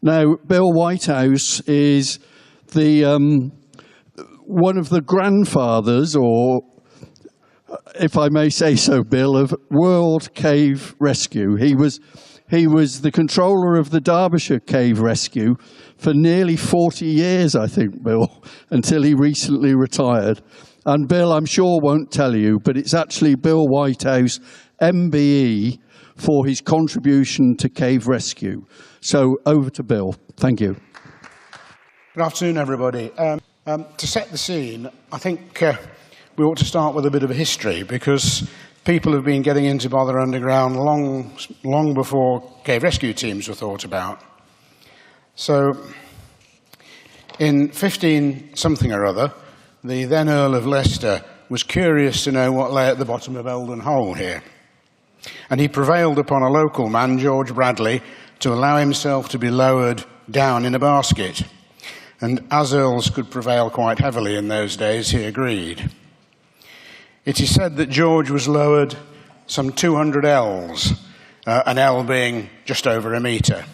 Now, Bill Whitehouse is the one of the grandfathers, or if I may say so, Bill, of World Cave Rescue. He was the controller of the Derbyshire Cave Rescue for nearly 40 years, I think, Bill, until he recently retired. And Bill, I'm sure, won't tell you, but it's actually Bill Whitehouse, MBE, for his contribution to cave rescue. So over to Bill. Thank you. Good afternoon, everybody. To set the scene, I think we ought to start with a bit of a history, because people have been getting into Bother Underground long before cave rescue teams were thought about. So, in 15-something or other, the then Earl of Leicester was curious to know what lay at the bottom of Eldon Hole here. And he prevailed upon a local man, George Bradley, to allow himself to be lowered down in a basket. And as earls could prevail quite heavily in those days, he agreed. It is said that George was lowered some 200 ells, an ell being just over a metre,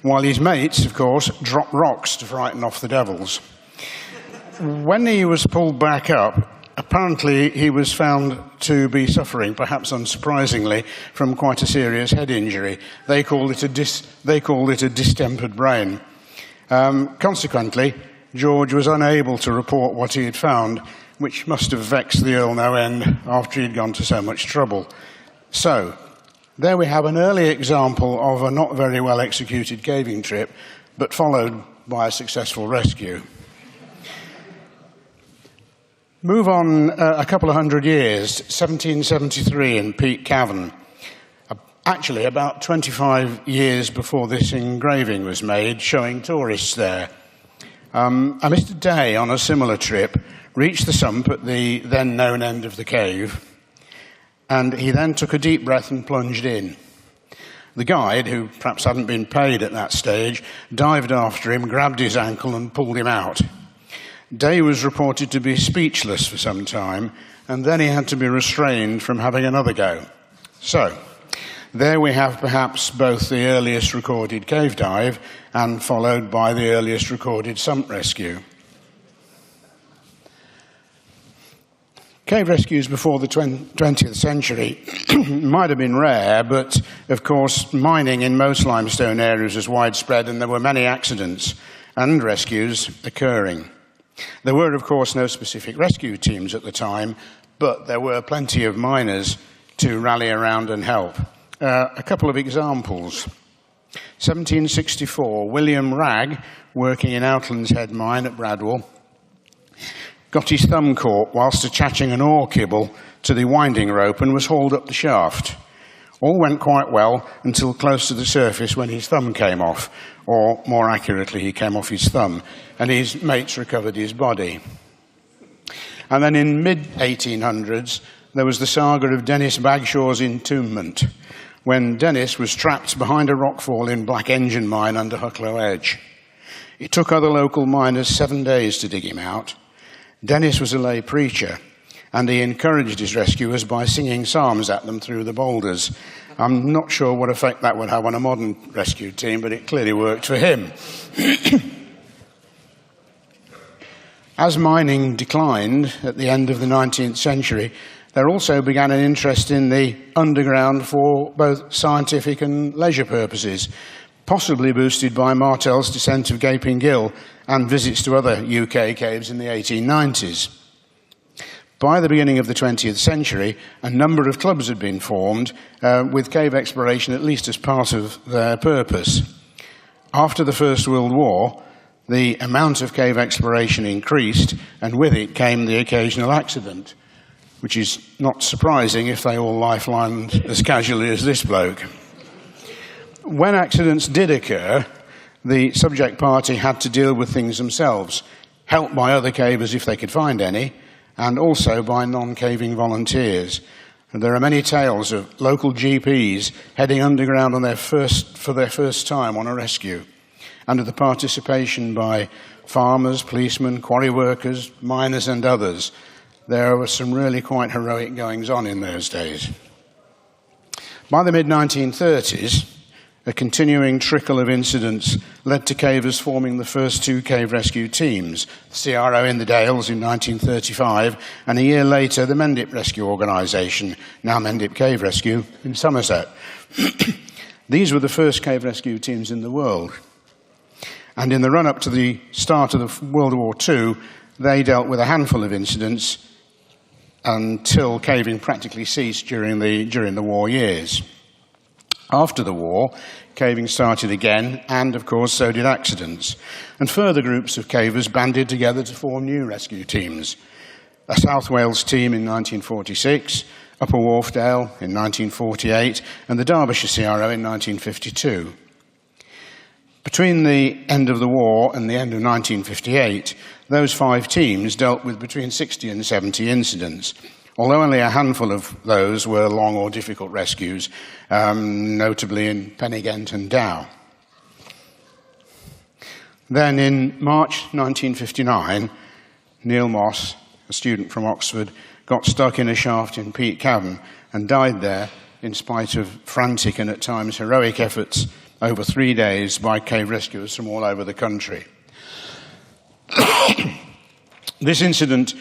while his mates, of course, dropped rocks to frighten off the devils. When he was pulled back up, apparently he was found to be suffering, perhaps unsurprisingly, from quite a serious head injury. They called it a distempered brain. Consequently, George was unable to report what he had found, which must have vexed the Earl no end after he'd gone to so much trouble. So, there we have an early example of a not very well executed caving trip, but followed by a successful rescue. Move on a couple of hundred years, 1773 in Peak Cavern. Actually, about 25 years before this engraving was made, showing tourists there. A Mr. Day, on a similar trip, reached the sump at the then known end of the cave, and he then took a deep breath and plunged in. The guide, who perhaps hadn't been paid at that stage, dived after him, grabbed his ankle and pulled him out. Day was reported to be speechless for some time, and then he had to be restrained from having another go. So, there we have perhaps both the earliest recorded cave dive and followed by the earliest recorded sump rescue. Cave rescues before the 20th century might have been rare, but of course mining in most limestone areas was widespread and there were many accidents and rescues occurring. There were of course no specific rescue teams at the time, but there were plenty of miners to rally around and help. A couple of examples. 1764, William Ragg, working in Outlands Head Mine at Bradwell, got his thumb caught whilst attaching an ore kibble to the winding rope and was hauled up the shaft. All went quite well until close to the surface when his thumb came off, or more accurately, he came off his thumb, and his mates recovered his body. And then in mid-1800s, there was the saga of Dennis Bagshaw's entombment, when Dennis was trapped behind a rockfall in Black Engine Mine under Hucklow Edge. It took other local miners 7 days to dig him out. Dennis was a lay preacher, and he encouraged his rescuers by singing psalms at them through the boulders. I'm not sure what effect that would have on a modern rescue team, but it clearly worked for him. As mining declined at the end of the 19th century, there also began an interest in the underground for both scientific and leisure purposes, possibly boosted by Martel's descent of Gaping Gill and visits to other UK caves in the 1890s. By the beginning of the 20th century, a number of clubs had been formed, with cave exploration at least as part of their purpose. After the First World War, the amount of cave exploration increased, and with it came the occasional accident, which is not surprising if they all lifelined as casually as this bloke. When accidents did occur, the subject party had to deal with things themselves, helped by other cavers if they could find any, and also by non-caving volunteers. And there are many tales of local GPs heading underground for their first time on a rescue, and of the participation by farmers, policemen, quarry workers, miners and others. There were some really quite heroic goings-on in those days. By the mid-1930s, a continuing trickle of incidents led to cavers forming the first two cave rescue teams, the CRO in the Dales in 1935, and a year later the Mendip Rescue Organisation, now Mendip Cave Rescue, in Somerset. These were the first cave rescue teams in the world. And in the run-up to the start of World War II, they dealt with a handful of incidents until caving practically ceased during the war years. After the war, caving started again, and of course so did accidents. And further groups of cavers banded together to form new rescue teams. A South Wales team in 1946, Upper Wharfdale in 1948, and the Derbyshire CRO in 1952. Between the end of the war and the end of 1958, those 5 teams dealt with between 60 and 70 incidents, although only a handful of those were long or difficult rescues, notably in Pen-y-Ghent and Dow. Then in March 1959, Neil Moss, a student from Oxford, got stuck in a shaft in Peak Cavern and died there in spite of frantic and at times heroic efforts over 3 days by cave rescuers from all over the country. This incident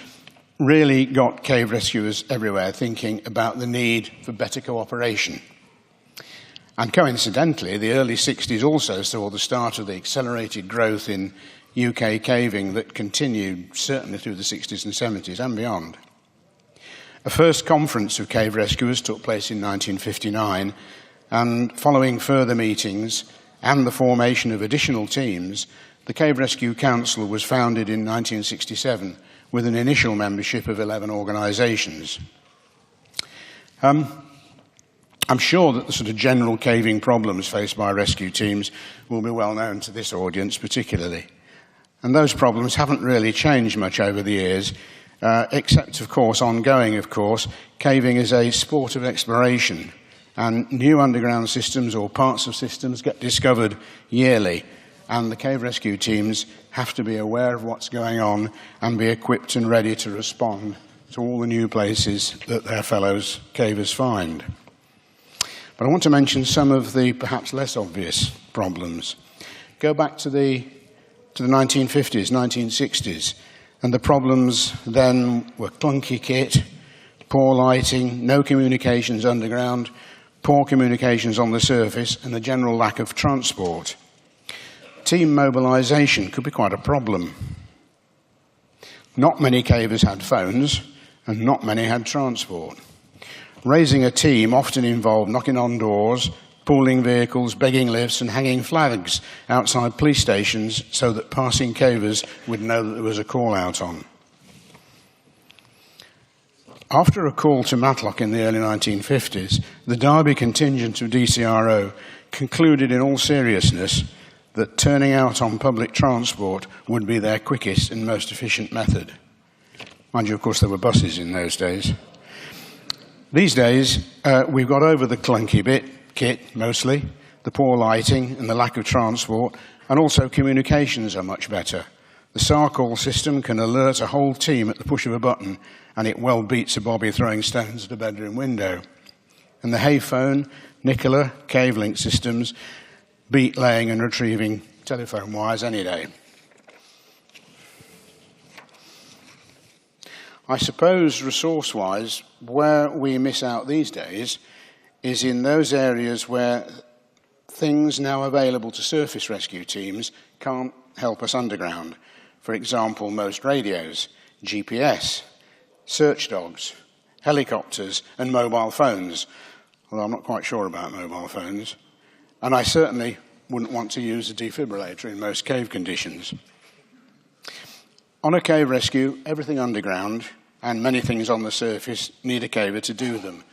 really got cave rescuers everywhere thinking about the need for better cooperation. And coincidentally, the early 60s also saw the start of the accelerated growth in UK caving that continued certainly through the 60s and 70s and beyond. A first conference of cave rescuers took place in 1959, and following further meetings and the formation of additional teams, the Cave Rescue Council was founded in 1967 with an initial membership of 11 organisations. I'm sure that the sort of general caving problems faced by rescue teams will be well known to this audience particularly. And those problems haven't really changed much over the years, except, of course, ongoing, of course, caving is a sport of exploration, and new underground systems or parts of systems get discovered yearly, and the cave rescue teams have to be aware of what's going on and be equipped and ready to respond to all the new places that their fellows cavers find. But I want to mention some of the perhaps less obvious problems. Go back to the 1950s, 1960s, and the problems then were clunky kit, poor lighting, no communications underground, poor communications on the surface, and a general lack of transport. Team mobilisation could be quite a problem. Not many cavers had phones, and not many had transport. Raising a team often involved knocking on doors, pooling vehicles, begging lifts, and hanging flags outside police stations so that passing cavers would know that there was a call out on. After a call to Matlock in the early 1950s, the Derby contingent of DCRO concluded in all seriousness that turning out on public transport would be their quickest and most efficient method. Mind you, of course, there were buses in those days. These days, we've got over the clunky kit mostly, the poor lighting and the lack of transport, and also communications are much better. The SAR call system can alert a whole team at the push of a button, and it well beats a bobby throwing stones at a bedroom window. And the Hayphone, Nicola, Cave-Link systems beat laying and retrieving telephone wires any day. I suppose, resource-wise, where we miss out these days is in those areas where things now available to surface rescue teams can't help us underground. For example, most radios, GPS, search dogs, helicopters, and mobile phones. Although I'm not quite sure about mobile phones. And I certainly wouldn't want to use a defibrillator in most cave conditions. On a cave rescue, everything underground and many things on the surface need a caver to do them.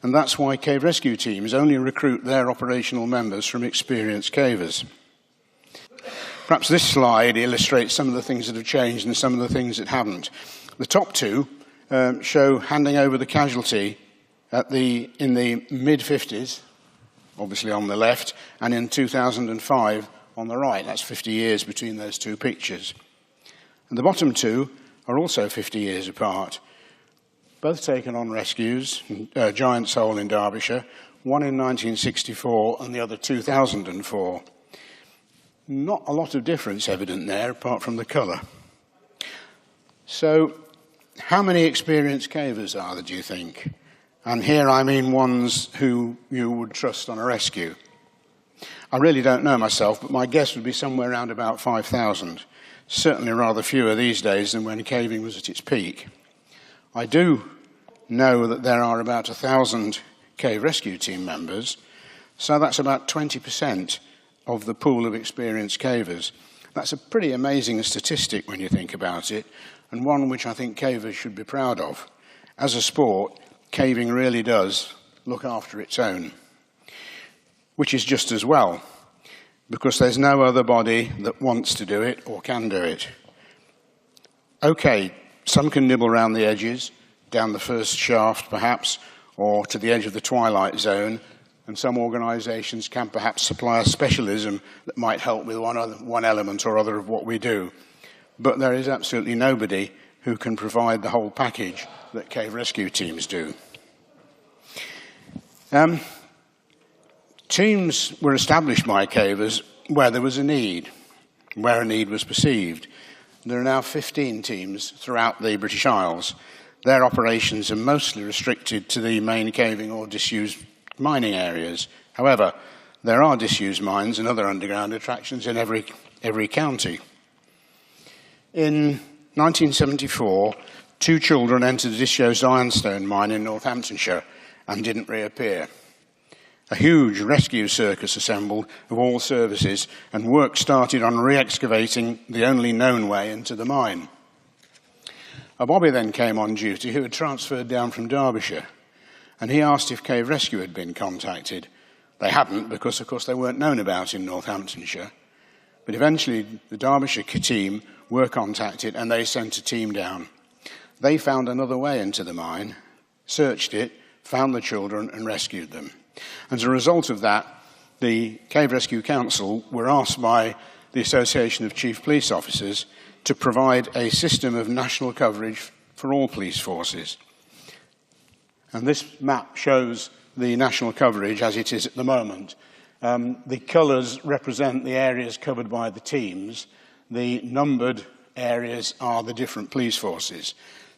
And that's why cave rescue teams only recruit their operational members from experienced cavers. Perhaps this slide illustrates some of the things that have changed and some of the things that haven't. The top two show handing over the casualty in the mid-50s, obviously on the left, and in 2005 on the right. That's 50 years between those two pictures. And the bottom two are also 50 years apart. Both taken on rescues, Giant's Hole in Derbyshire, one in 1964 and the other 2004. Not a lot of difference evident there, apart from the colour. So, how many experienced cavers are there, do you think? And here I mean ones who you would trust on a rescue. I really don't know myself, but my guess would be somewhere around about 5,000. Certainly rather fewer these days than when caving was at its peak. I do know that there are about 1,000 cave rescue team members, so that's about 20% of the pool of experienced cavers. That's a pretty amazing statistic when you think about it, and one which I think cavers should be proud of. As a sport, caving really does look after its own, which is just as well, because there's no other body that wants to do it or can do it. Okay, some can nibble around the edges, down the first shaft perhaps, or to the edge of the twilight zone, and some organisations can perhaps supply a specialism that might help with one element or other of what we do. But there is absolutely nobody who can provide the whole package that cave rescue teams do. Teams were established by cavers where there was a need, where a need was perceived. There are now 15 teams throughout the British Isles. Their operations are mostly restricted to the main caving or disused mining areas. However, there are disused mines and other underground attractions in every county. In 1974, 2 children entered a disused ironstone mine in Northamptonshire and didn't reappear. A huge rescue circus assembled of all services, and work started on re-excavating the only known way into the mine. A bobby then came on duty who had transferred down from Derbyshire, and he asked if Cave Rescue had been contacted. They hadn't, because of course they weren't known about in Northamptonshire. But eventually the Derbyshire team were contacted, and they sent a team down. They found another way into the mine, searched it, found the children and rescued them. As a result of that, the Cave Rescue Council were asked by the Association of Chief Police Officers to provide a system of national coverage for all police forces. And this map shows the national coverage as it is at the moment. The colours represent the areas covered by the teams. The numbered areas are the different police forces.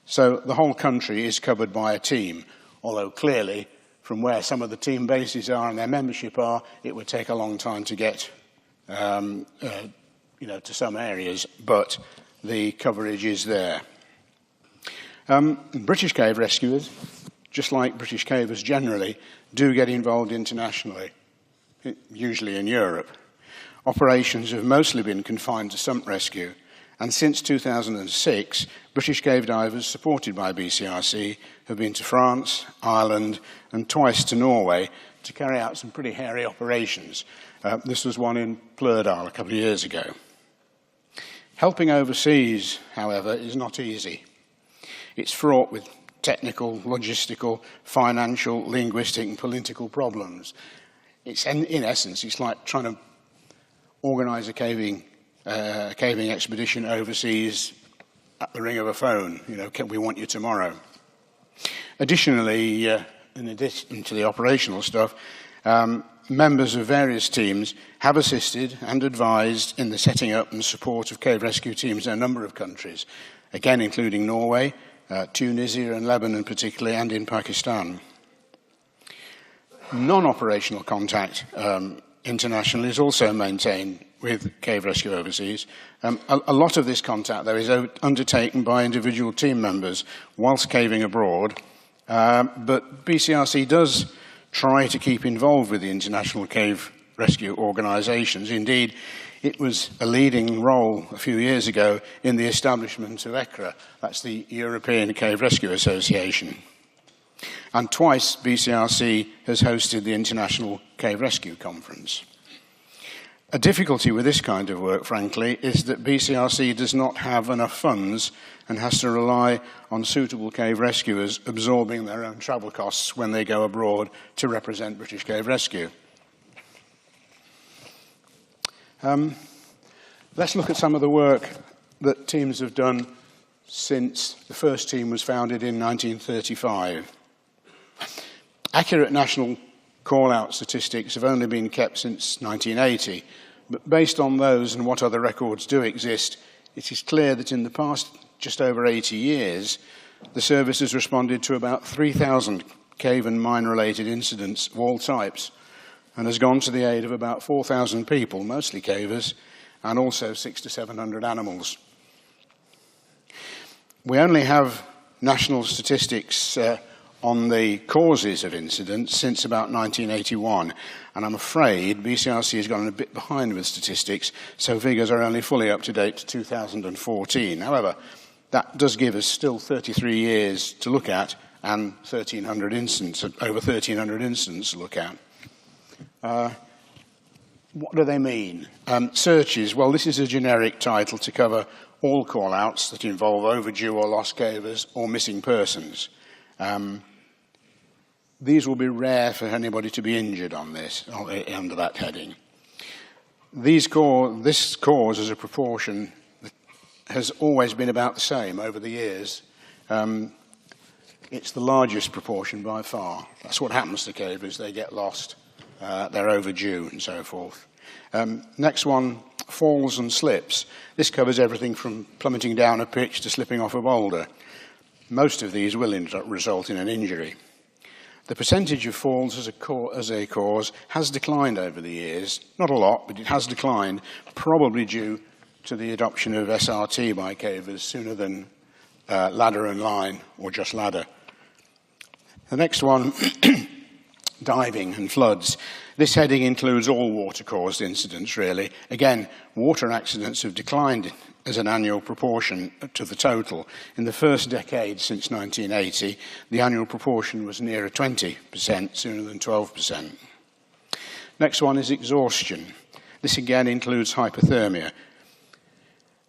So the whole country is covered by a team, although clearly from where some of the team bases are and their membership are, it would take a long time to get to some areas, but the coverage is there. British cave rescuers, just like British cavers generally, do get involved internationally, usually in Europe. Operations have mostly been confined to sump rescue, and since 2006, British cave divers supported by BCRC have been to France, Ireland, and twice to Norway to carry out some pretty hairy operations. This was one in Plurdal a couple of years ago. Helping overseas, however, is not easy. It's fraught with technical, logistical, financial, linguistic, and political problems. In essence, it's like trying to organise a caving expedition overseas at the ring of a phone. We want you tomorrow. Additionally, in addition to the operational stuff, members of various teams have assisted and advised in the setting up and support of cave rescue teams in a number of countries, again including Norway, Tunisia and Lebanon particularly, and in Pakistan. Non-operational contact internationally is also maintained with cave rescue overseas. A lot of this contact, though, is undertaken by individual team members whilst caving abroad, but BCRC does try to keep involved with the international cave rescue organisations. Indeed, it was a leading role a few years ago in the establishment of ECRA, that's the European Cave Rescue Association. And twice BCRC has hosted the International Cave Rescue Conference. A difficulty with this kind of work, frankly, is that BCRC does not have enough funds and has to rely on suitable cave rescuers absorbing their own travel costs when they go abroad to represent British Cave Rescue. Let's look at some of the work that teams have done since the first team was founded in 1935. Accurate national call-out statistics have only been kept since 1980. But based on those and what other records do exist, it is clear that in the past just over 80 years, the service has responded to about 3,000 cave and mine-related incidents of all types, and has gone to the aid of about 4,000 people, mostly cavers, and also 600 to 700 animals. We only have national statistics on the causes of incidents since about 1981, and I'm afraid BCRC has gone a bit behind with statistics, so figures are only fully up to date to 2014. However, that does give us still 33 years to look at and 1,300 incidents, over 1,300 incidents to look at. What do they mean? Searches, well, this is a generic title to cover all call-outs that involve overdue or lost cavers or missing persons. These will be rare for anybody to be injured on this, under that heading. This cause as a proportion has always been about the same over the years. It's the largest proportion by far. That's what happens to cavers. They get lost, they're overdue, and so forth. Next one, falls and slips. This covers everything from plummeting down a pitch to slipping off a boulder. Most of these will result in an injury. The percentage of falls as a cause has declined over the years. Not a lot, but it has declined, probably due to the adoption of SRT by cavers sooner than ladder and line, or just ladder. The next one, diving and floods. This heading includes all water-caused incidents, really. Again, water accidents have declined as an annual proportion to the total. In the first decade since 1980, the annual proportion was nearer 20%, sooner than 12%. Next one is exhaustion. This again includes hypothermia.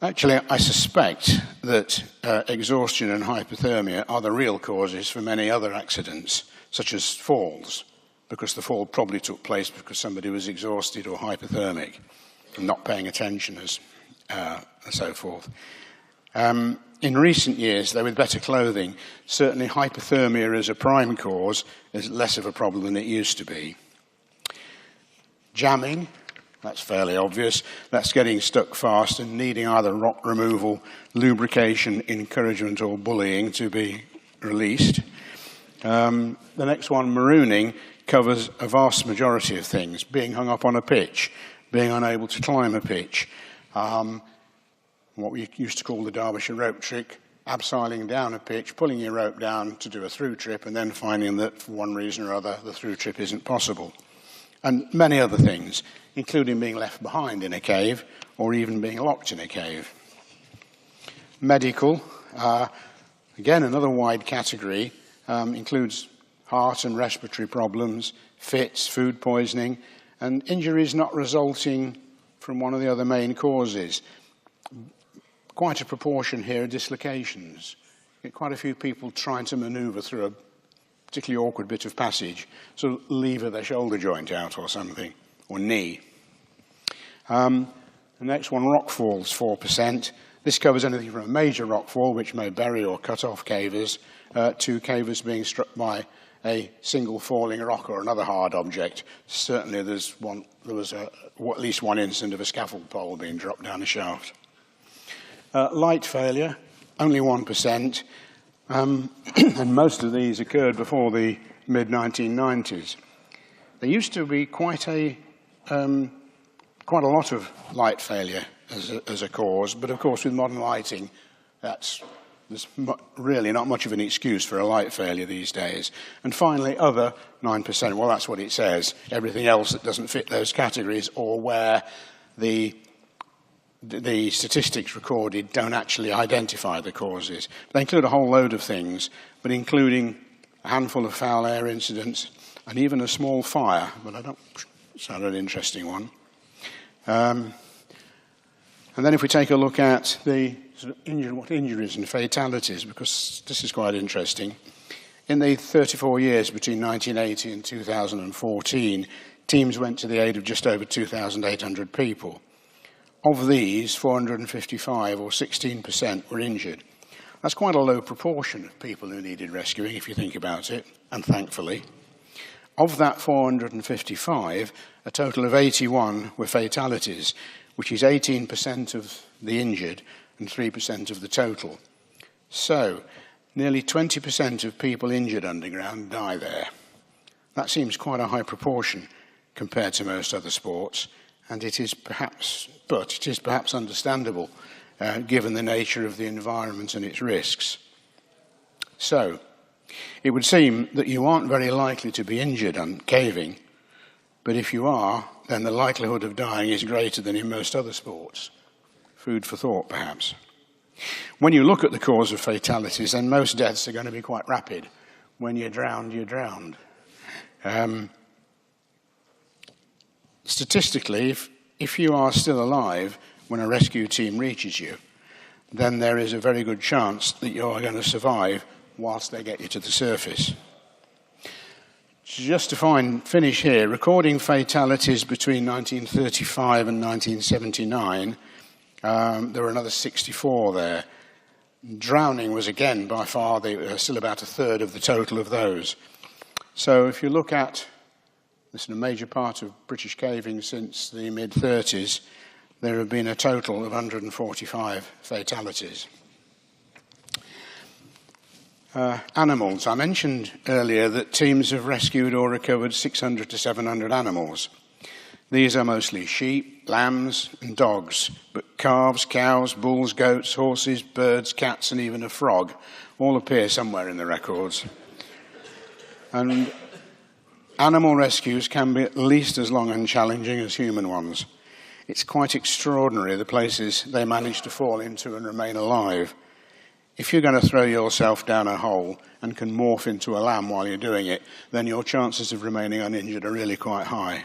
Actually, I suspect that exhaustion and hypothermia are the real causes for many other accidents, such as falls, because the fall probably took place because somebody was exhausted or hypothermic and not paying attention and so forth. In recent years, though, with better clothing, certainly hypothermia as a prime cause is less of a problem than it used to be. Jamming, that's fairly obvious. That's getting stuck fast and needing either rock removal, lubrication, encouragement, or bullying to be released. The next one, marooning, covers a vast majority of things. Being hung up on a pitch, being unable to climb a pitch, what we used to call the Derbyshire rope trick, abseiling down a pitch, pulling your rope down to do a through trip, and then finding that for one reason or other the through trip isn't possible. And many other things, including being left behind in a cave or even being locked in a cave. Medical, again, another wide category, includes heart and respiratory problems, fits, food poisoning, and injuries not resulting from one of the other main causes. Quite a proportion here are dislocations. Get quite a few people trying to maneuver through a particularly awkward bit of passage, so lever their shoulder joint out or something, or knee. The next one, rock falls, 4%. This covers anything from a major rock fall, which may bury or cut off cavers, to cavers being struck by a single falling rock or another hard object. Certainly there was at least one incident of a scaffold pole being dropped down a shaft. Light failure, only 1%, and most of these occurred before the mid-1990s. There used to be quite a lot of light failure as a cause, but of course with modern lighting, there's really not much of an excuse for a light failure these days. And finally, other 9%, well, that's what it says. Everything else that doesn't fit those categories or where the statistics recorded don't actually identify the causes. They include a whole load of things, but including a handful of foul air incidents and even a small fire, but it's not an interesting one. And then if we take a look at the sort of injuries and fatalities, because this is quite interesting. In the 34 years between 1980 and 2014, teams went to the aid of just over 2,800 people. Of these, 455, or 16%, were injured. That's quite a low proportion of people who needed rescuing, if you think about it, and thankfully. Of that 455, a total of 81 were fatalities, which is 18% of the injured and 3% of the total. So, nearly 20% of people injured underground die there. That seems quite a high proportion compared to most other sports, and it is perhaps understandable given the nature of the environment and its risks. So, it would seem that you aren't very likely to be injured on caving, but if you are, then the likelihood of dying is greater than in most other sports. Food for thought, perhaps. When you look at the cause of fatalities, then most deaths are going to be quite rapid. When you're drowned, you're drowned. Statistically, if you are still alive when a rescue team reaches you, then there is a very good chance that you are going to survive whilst they get you to the surface. Just to finish here, recording fatalities between 1935 and 1979, there were another 64 there. Drowning was again by far still about a third of the total of those. So if you look at this is a major part of British caving since the mid-30s, there have been a total of 145 fatalities. Animals. I mentioned earlier that teams have rescued or recovered 600 to 700 animals. These are mostly sheep, lambs and dogs, but calves, cows, bulls, goats, horses, birds, cats and even a frog all appear somewhere in the records. And animal rescues can be at least as long and challenging as human ones. It's quite extraordinary the places they manage to fall into and remain alive. If you're going to throw yourself down a hole and can morph into a lamb while you're doing it, then your chances of remaining uninjured are really quite high.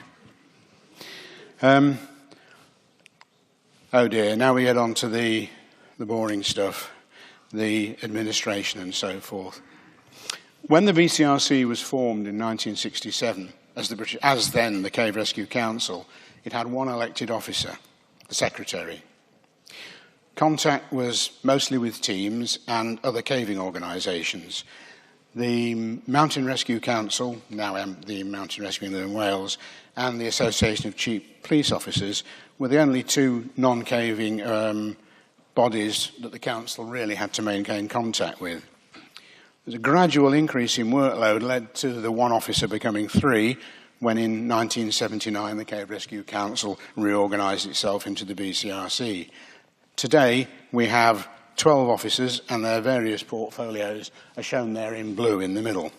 Oh dear, now we get on to the boring stuff, the administration and so forth. When the BCRC was formed in 1967, as then the Cave Rescue Council, it had one elected officer, the secretary. Contact was mostly with teams and other caving organisations. The Mountain Rescue Council, now the Mountain Rescue in Wales, and the Association of Chief Police Officers were the only two non-caving bodies that the council really had to maintain contact with. The gradual increase in workload led to the one officer becoming three, when in 1979 the Cave Rescue Council reorganised itself into the BCRC. Today we have 12 officers and their various portfolios are shown there in blue in the middle.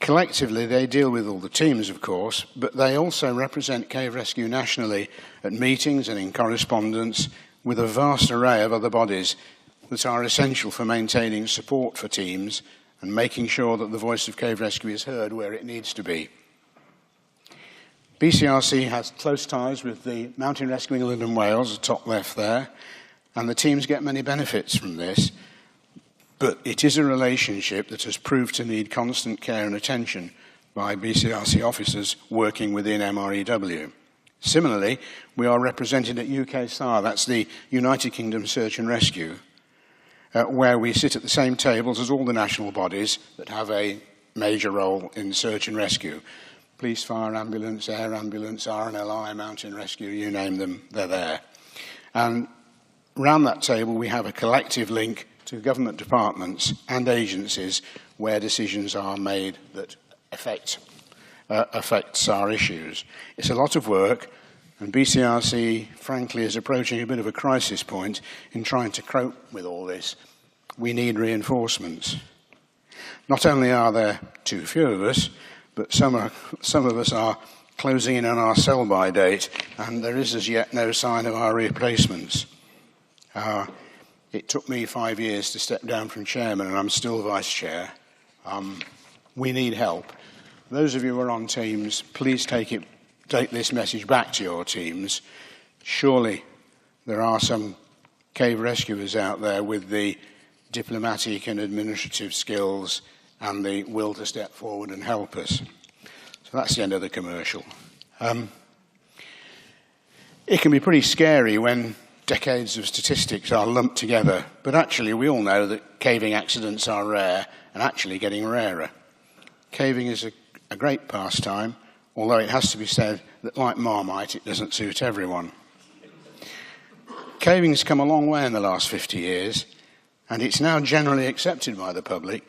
Collectively they deal with all the teams, of course, but they also represent Cave Rescue nationally at meetings and in correspondence with a vast array of other bodies that are essential for maintaining support for teams and making sure that the voice of Cave Rescue is heard where it needs to be. BCRC has close ties with the Mountain Rescue England and Wales, the top left there, and the teams get many benefits from this, but it is a relationship that has proved to need constant care and attention by BCRC officers working within MREW. Similarly, we are represented at UK SAR, that's the United Kingdom Search and Rescue, where we sit at the same tables as all the national bodies that have a major role in search and rescue. Police, fire, ambulance, air ambulance, RNLI, mountain rescue, you name them, they're there. And around that table we have a collective link to government departments and agencies where decisions are made that affect SAR issues. It's a lot of work, and BCRC, frankly, is approaching a bit of a crisis point in trying to cope with all this. We need reinforcements. Not only are there too few of us, but some of us are closing in on our sell-by date, and there is as yet no sign of our replacements. It took me 5 years to step down from chairman, and I'm still vice chair. We need help. Those of you who are on teams, please take this message back to your teams. Surely there are some cave rescuers out there with the diplomatic and administrative skills and the will to step forward and help us. So that's the end of the commercial. It can be pretty scary when decades of statistics are lumped together, but actually we all know that caving accidents are rare and actually getting rarer. caving is a great pastime, although it has to be said that, like Marmite, it doesn't suit everyone. Caving's come a long way in the last 50 years, and it's now generally accepted by the public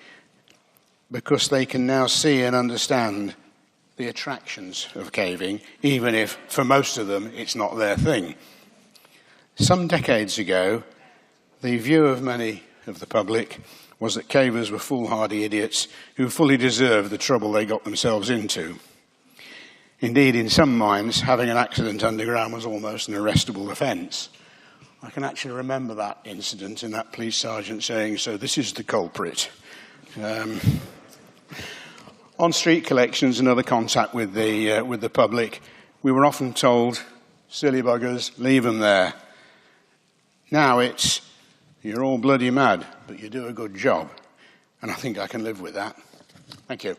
because they can now see and understand the attractions of caving, even if, for most of them, it's not their thing. Some decades ago, the view of many of the public was that cavers were foolhardy idiots who fully deserved the trouble they got themselves into. Indeed, in some minds, having an accident underground was almost an arrestable offence. I can actually remember that incident and that police sergeant saying, "So this is the culprit." On street collections and other contact with the public, we were often told, "Silly buggers, leave them there." Now it's, "You're all bloody mad, but you do a good job." And I think I can live with that. Thank you.